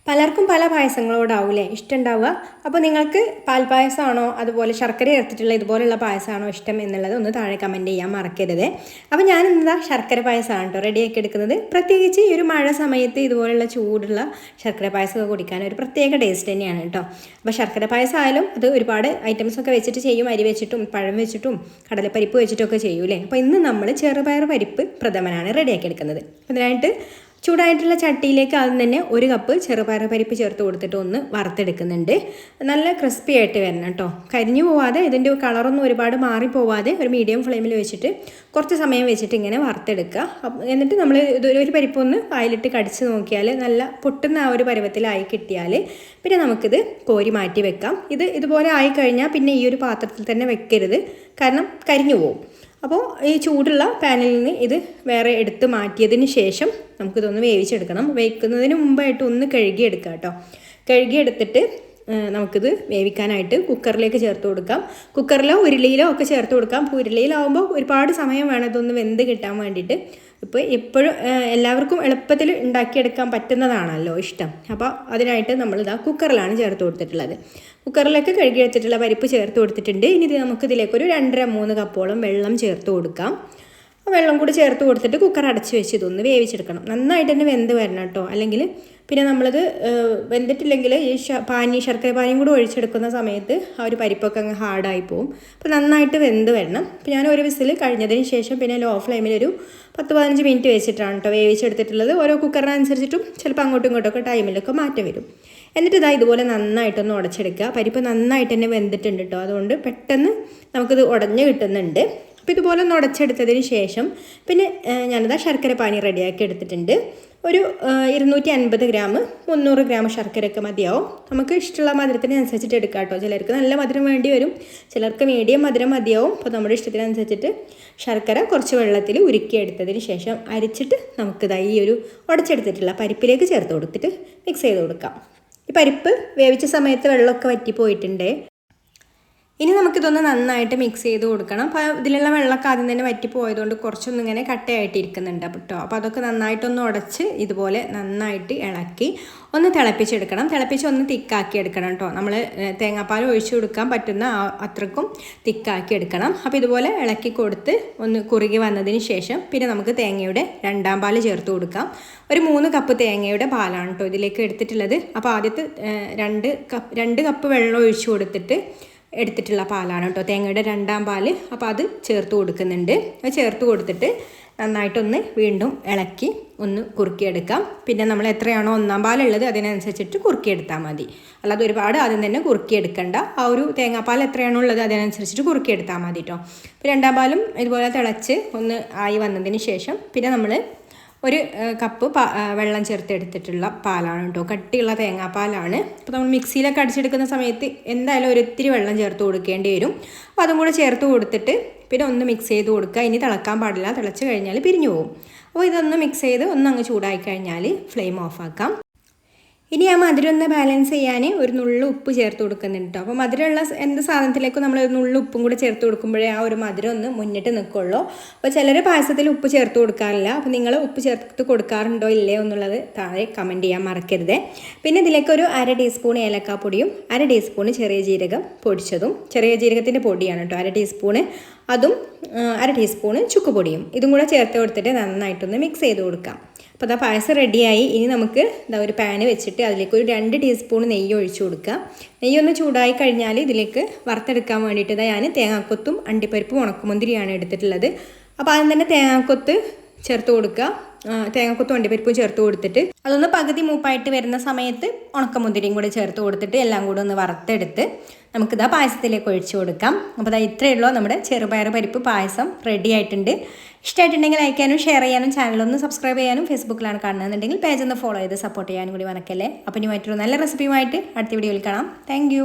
പലർക്കും പല പായസങ്ങളോടാവൂലേ ഇഷ്ടമുണ്ടാവുക. അപ്പോൾ നിങ്ങൾക്ക് പാൽപ്പായസമാണോ അതുപോലെ ശർക്കര ചേർത്തിട്ടുള്ള ഇതുപോലുള്ള പായസമാണോ ഇഷ്ടം എന്നുള്ളത് ഒന്ന് താഴെ കമൻറ്റ് ചെയ്യാൻ മറക്കരുത്. അപ്പോൾ ഞാൻ എന്താ ശർക്കര പായസമാണ് കേട്ടോ റെഡിയാക്കി എടുക്കുന്നത്. പ്രത്യേകിച്ച് ഈ ഒരു മഴ സമയത്ത് ഇതുപോലുള്ള ചൂടുള്ള ശർക്കര പായസമൊക്കെ കുടിക്കാൻ ഒരു പ്രത്യേക ടേസ്റ്റ് തന്നെയാണ് കേട്ടോ. അപ്പോൾ ശർക്കര പായസം ആയാലും അത് ഒരുപാട് ഐറ്റംസൊക്കെ വെച്ചിട്ട് ചെയ്യും. അരി വെച്ചിട്ടും പഴം വെച്ചിട്ടും കടലപ്പരിപ്പ് വെച്ചിട്ടൊക്കെ ചെയ്യൂലേ. അപ്പോൾ ഇന്ന് നമ്മൾ ചെറുപയർ പരിപ്പ് പ്രഥമനാണ് റെഡിയാക്കി എടുക്കുന്നത്. അതിനായിട്ട് ചൂടായിട്ടുള്ള ചട്ടിയിലേക്ക് ആദ്യം തന്നെ 1 കപ്പ് ചെറുപയർ പരിപ്പ് ചേർത്ത് കൊടുത്തിട്ട് ഒന്ന് വറുത്തെടുക്കുന്നുണ്ട്. നല്ല ക്രിസ്പി ആയിട്ട് വരണം കേട്ടോ. കരിഞ്ഞു പോവാതെ ഇതിൻ്റെ കളറൊന്നും ഒരുപാട് മാറിപ്പോവാതെ ഒരു മീഡിയം ഫ്ലെയിമിൽ വെച്ചിട്ട് കുറച്ച് സമയം വെച്ചിട്ട് ഇങ്ങനെ വറുത്തെടുക്കുക. എന്നിട്ട് നമ്മൾ ഒരു പരിപ്പൊന്ന് വായിലിട്ട് കടിച്ച് നോക്കിയാൽ നല്ല പൊട്ടുന്ന ആ ഒരു പരുവത്തിലായി കിട്ടിയാൽ പിന്നെ നമുക്കിത് കോരി മാറ്റി വെക്കാം. ഇതുപോലെ ആയിക്കഴിഞ്ഞാൽ പിന്നെ ഈ ഒരു പാത്രത്തിൽ തന്നെ വെക്കരുത്, കാരണം കരിഞ്ഞു പോകും. അപ്പോൾ ഈ ചൂടുള്ള പാനിൽ നിന്ന് ഇത് വേറെ എടുത്ത് മാറ്റിയതിന് ശേഷം നമുക്കിതൊന്ന് വേവിച്ചെടുക്കണം. വേവിക്കുന്നതിന് മുമ്പായിട്ട് ഒന്ന് കഴുകിയെടുക്കാം കേട്ടോ. കഴുകിയെടുത്തിട്ട് നമുക്കിത് വേവിക്കാനായിട്ട് കുക്കറിലേക്ക് ചേർത്ത് കൊടുക്കാം. കുക്കറിലോ ഉരുളിയിലോ ഒക്കെ ചേർത്ത് കൊടുക്കാം. അപ്പോൾ ഉരുളിയിലാവുമ്പോൾ ഒരുപാട് സമയം വേണം ഇതൊന്ന് വെന്ത് കിട്ടാൻ വേണ്ടിയിട്ട്. ഇപ്പോൾ എപ്പോഴും എല്ലാവർക്കും എളുപ്പത്തിൽ ഉണ്ടാക്കിയെടുക്കാൻ പറ്റുന്നതാണല്ലോ ഇഷ്ടം. അപ്പോൾ അതിനായിട്ട് നമ്മളിതാ കുക്കറിലാണ് ചേർത്ത് കൊടുത്തിട്ടുള്ളത്. കുക്കറിലേക്ക് കഴുകിയെടുത്തിട്ടുള്ള പരിപ്പ് ചേർത്ത് കൊടുത്തിട്ടുണ്ട്. ഇനി ഇത് നമുക്കിതിലേക്ക് ഒരു 2.5-3 കപ്പോളം വെള്ളം ചേർത്ത് കൊടുക്കാം. വെള്ളം കൂടി ചേർത്ത് കൊടുത്തിട്ട് കുക്കർ അടച്ച് വെച്ച് ഇതൊന്ന് വേവിച്ചെടുക്കണം. നന്നായിട്ട് തന്നെ വെന്ത് വരണം കേട്ടോ. അല്ലെങ്കിൽ പിന്നെ നമ്മളത് വെന്തിട്ടില്ലെങ്കിൽ ഈ ശർക്കര പാനിയും കൂടി ഒഴിച്ചെടുക്കുന്ന സമയത്ത് ആ ഒരു പരിപ്പൊക്കെ അങ്ങ് ഹാർഡായി പോകും. അപ്പോൾ നന്നായിട്ട് വെന്ത് വരണം. അപ്പോൾ ഞാൻ ഒരു വിസിൽ കഴിഞ്ഞതിന് ശേഷം പിന്നെ ലോ ഫ്ലെയിമിലൊരു 10-15 മിനിറ്റ് വെച്ചിട്ടാണ് കേട്ടോ വേവിച്ചെടുത്തിട്ടുള്ളത്. ഓരോ കുക്കറിനനുസരിച്ചിട്ടും ചിലപ്പോൾ അങ്ങോട്ടും ഇങ്ങോട്ടൊക്കെ ടൈമിലൊക്കെ മാറ്റം വരും. എന്നിട്ട് ഇതുപോലെ നന്നായിട്ടൊന്ന് ഉടച്ചെടുക്കുക. പരിപ്പ് നന്നായിട്ട് തന്നെ വെന്തിട്ടുണ്ട് കേട്ടോ. അതുകൊണ്ട് പെട്ടെന്ന് നമുക്കിത് ഉടഞ്ഞ് കിട്ടുന്നുണ്ട്. അപ്പോൾ ഇതുപോലെ ഒന്ന് ഉടച്ചെടുത്തതിന് ശേഷം പിന്നെ ഞാനിതാ ശർക്കര പാനി റെഡിയാക്കി എടുത്തിട്ടുണ്ട്. ഒരു 250 ഗ്രാം 300 ഗ്രാം ശർക്കരയൊക്കെ മതിയാവും. നമുക്ക് ഇഷ്ടമുള്ള മധുരത്തിനനുസരിച്ചിട്ട് എടുക്കാം കേട്ടോ. ചിലർക്ക് നല്ല മധുരം വേണ്ടി വരും, ചിലർക്ക് മീഡിയം മധുരം മതിയാവും. അപ്പോൾ നമ്മുടെ ഇഷ്ടത്തിനനുസരിച്ചിട്ട് ശർക്കര കുറച്ച് വെള്ളത്തിൽ ഉരുക്കിയെടുത്തതിന് ശേഷം അരിച്ചിട്ട് നമുക്കിതാ ഈ ഒരു ഉടച്ചെടുത്തിട്ടുള്ള പരിപ്പിലേക്ക് ചേർത്ത് കൊടുത്തിട്ട് മിക്സ് ചെയ്ത് കൊടുക്കാം. ഈ പരിപ്പ് വേവിച്ച സമയത്ത് വെള്ളമൊക്കെ വറ്റിപ്പോയിട്ടുണ്ട്. ഇനി നമുക്കിതൊന്ന് നന്നായിട്ട് മിക്സ് ചെയ്ത് കൊടുക്കണം. അപ്പോൾ ഇതിലുള്ള വെള്ളമൊക്കെ ആദ്യം തന്നെ വറ്റിപ്പോയതുകൊണ്ട് കുറച്ചൊന്നും ഇങ്ങനെ കട്ടയായിട്ടിരിക്കുന്നുണ്ട് കേട്ടോ. അപ്പോൾ അതൊക്കെ നന്നായിട്ടൊന്ന് ഉടച്ച് ഇതുപോലെ നന്നായിട്ട് ഇളക്കി ഒന്ന് തിളപ്പിച്ചെടുക്കണം. തിളപ്പിച്ച് ഒന്ന് തിക്കാക്കി എടുക്കണം കേട്ടോ. നമ്മൾ തേങ്ങാപ്പാൽ ഒഴിച്ചു കൊടുക്കാൻ പറ്റുന്ന അത്രക്കും തിക്കാക്കി എടുക്കണം. അപ്പോൾ ഇതുപോലെ ഇളക്കി കൊടുത്ത് ഒന്ന് കുറുകി വന്നതിന് ശേഷം പിന്നെ നമുക്ക് തേങ്ങയുടെ 2ാം പാൽ ചേർത്ത് കൊടുക്കാം. ഒരു 3 കപ്പ് തേങ്ങയുടെ പാലാണ് കേട്ടോ ഇതിലേക്ക് എടുത്തിട്ടുള്ളത്. അപ്പോൾ ആദ്യത്തെ 2 കപ്പ് വെള്ളം ഒഴിച്ചു കൊടുത്തിട്ട് എടുത്തിട്ടുള്ള പാലാണ് കേട്ടോ തേങ്ങയുടെ 2ാം പാൽ. അപ്പോൾ അത് ചേർത്ത് കൊടുക്കുന്നുണ്ട്. അത് ചേർത്ത് കൊടുത്തിട്ട് നന്നായിട്ടൊന്ന് വീണ്ടും ഇളക്കി ഒന്ന് കുറുക്കിയെടുക്കാം. പിന്നെ നമ്മൾ എത്രയാണോ 1ാം പാലുള്ളത് അതിനനുസരിച്ചിട്ട് കുറുക്കിയെടുത്താൽ മതി. അല്ലാതെ ഒരുപാട് ആദ്യം തന്നെ കുറുക്കിയെടുക്കണ്ട. ആ ഒരു തേങ്ങാപ്പാൽ എത്രയാണോ ഉള്ളത് അതിനനുസരിച്ചിട്ട് കുറുക്കിയെടുത്താൽ മതി കേട്ടോ. അപ്പോൾ 2ാം പാലും ഇതുപോലെ തിളച്ച് ഒന്ന് ആയി വന്നതിന് ശേഷം പിന്നെ നമ്മൾ 1 കപ്പ് വെള്ളം ചേർത്തെടുത്തിട്ടുള്ള പാലാണ് കേട്ടോ. കട്ടിയുള്ള തേങ്ങാപ്പാലാണ്. അപ്പോൾ നമ്മൾ മിക്സിയിലൊക്കെ അടിച്ചെടുക്കുന്ന സമയത്ത് എന്തായാലും ഒരിത്തിരി വെള്ളം ചേർത്ത് കൊടുക്കേണ്ടി വരും. അപ്പോൾ അതും കൂടെ ചേർത്ത് കൊടുത്തിട്ട് പിന്നെ ഒന്ന് മിക്സ് ചെയ്ത് കൊടുക്കുക. ഇനി തിളക്കാൻ പാടില്ല, തിളച്ച് കഴിഞ്ഞാൽ പിരിഞ്ഞു പോകും. അപ്പോൾ ഇതൊന്ന് മിക്സ് ചെയ്ത് ഒന്നങ്ങ് ചൂടായി കഴിഞ്ഞാൽ ഫ്ലെയിം ഓഫാക്കാം. ഇനി ആ മധുരം ഒന്ന് ബാലൻസ് ചെയ്യാൻ ഒരു നുള്ളു ഉപ്പ് ചേർത്ത് കൊടുക്കുന്നുണ്ട് കേട്ടോ. അപ്പോൾ മധുരമുള്ള എന്ത് സാധനത്തിലേക്കും നമ്മൾ ഒരു നുള്ളു ഉപ്പും കൂടെ ചേർത്ത് കൊടുക്കുമ്പോഴേ ആ ഒരു മധുരം ഒന്ന് മുന്നിട്ട് നിൽക്കുള്ളൂ. അപ്പോൾ ചിലർ പായസത്തിൽ ഉപ്പ് ചേർത്ത് കൊടുക്കാറില്ല. അപ്പോൾ നിങ്ങൾ ഉപ്പ് ചേർത്ത് കൊടുക്കാറുണ്ടോ ഇല്ലയോ എന്നുള്ളത് താഴെ കമൻറ്റ് ചെയ്യാൻ മറക്കരുത്. പിന്നെ ഇതിലേക്ക് ഒരു 1/2 ടീസ്പൂൺ ഏലക്കാപ്പൊടിയും 1/2 ടീസ്പൂൺ ചെറിയ ജീരകം പൊടിച്ചതും, ചെറിയ ജീരകത്തിൻ്റെ പൊടിയാണ് കേട്ടോ 1/2 ടീസ്പൂണ്, അതും 1/2 ടീസ്പൂണ് ചുക്കുപൊടിയും ഇതും കൂടെ ചേർത്ത് കൊടുത്തിട്ട് നന്നായിട്ടൊന്ന് മിക്സ് ചെയ്ത് കൊടുക്കാം. അപ്പോൾ അതാ പായസം റെഡിയായി. ഇനി നമുക്ക് ഒരു പാന് വെച്ചിട്ട് അതിലേക്ക് ഒരു 2 ടീസ്പൂൺ നെയ്യ് ഒഴിച്ചു കൊടുക്കുക. നെയ്യൊന്ന് ചൂടായി കഴിഞ്ഞാൽ ഇതിലേക്ക് വറുത്തെടുക്കാൻ വേണ്ടിയിട്ട് ഞാൻ തേങ്ങാക്കൊത്തും അണ്ടിപ്പരിപ്പും ഉണക്കമുന്തിരിയാണ് എടുത്തിട്ടുള്ളത്. അപ്പോൾ ആദ്യം തന്നെ തേങ്ങാക്കൊത്ത് ചേർത്ത് കൊടുക്കുക. തേങ്ങാക്കൊത്തും അണ്ടിപ്പരിപ്പും ചേർത്ത് കൊടുത്തിട്ട് അതൊന്ന് പകുതി മൂപ്പായിട്ട് വരുന്ന സമയത്ത് ഉണക്കമുന്തിരിയും കൂടി ചേർത്ത് കൊടുത്തിട്ട് എല്ലാം കൂടെ ഒന്ന് വറുത്തെടുത്ത് നമുക്കിതാ പായസത്തിലേക്ക് ഒഴിച്ചു കൊടുക്കാം. അപ്പോൾ ഇത്രയേ ഉള്ളൂ, നമ്മുടെ ചെറുപയർ പരിപ്പ് പായസം റെഡി ആയിട്ടുണ്ട്. ഇഷ്ടമായിട്ടുണ്ടെങ്കിൽ ലൈക്ക് ചെയ്യാനും ഷെയർ ചെയ്യാനും ചാനലൊന്ന് സബ്സ്ക്രൈബ് ചെയ്യാനും, ഫേസ്ബുക്കിലാണ് കാണുന്നതെന്നുണ്ടെങ്കിൽ പേജ് ഒന്ന് ഫോളോ ചെയ്ത് സപ്പോർട്ട് ചെയ്യാനും കൂടി മറക്കല്ലേ. അപ്പോൾ ഇനി മറ്റൊരു നല്ല റെസിപ്പിയുമായിട്ട് അടുത്ത വീഡിയോയിൽ കാണാം. താങ്ക്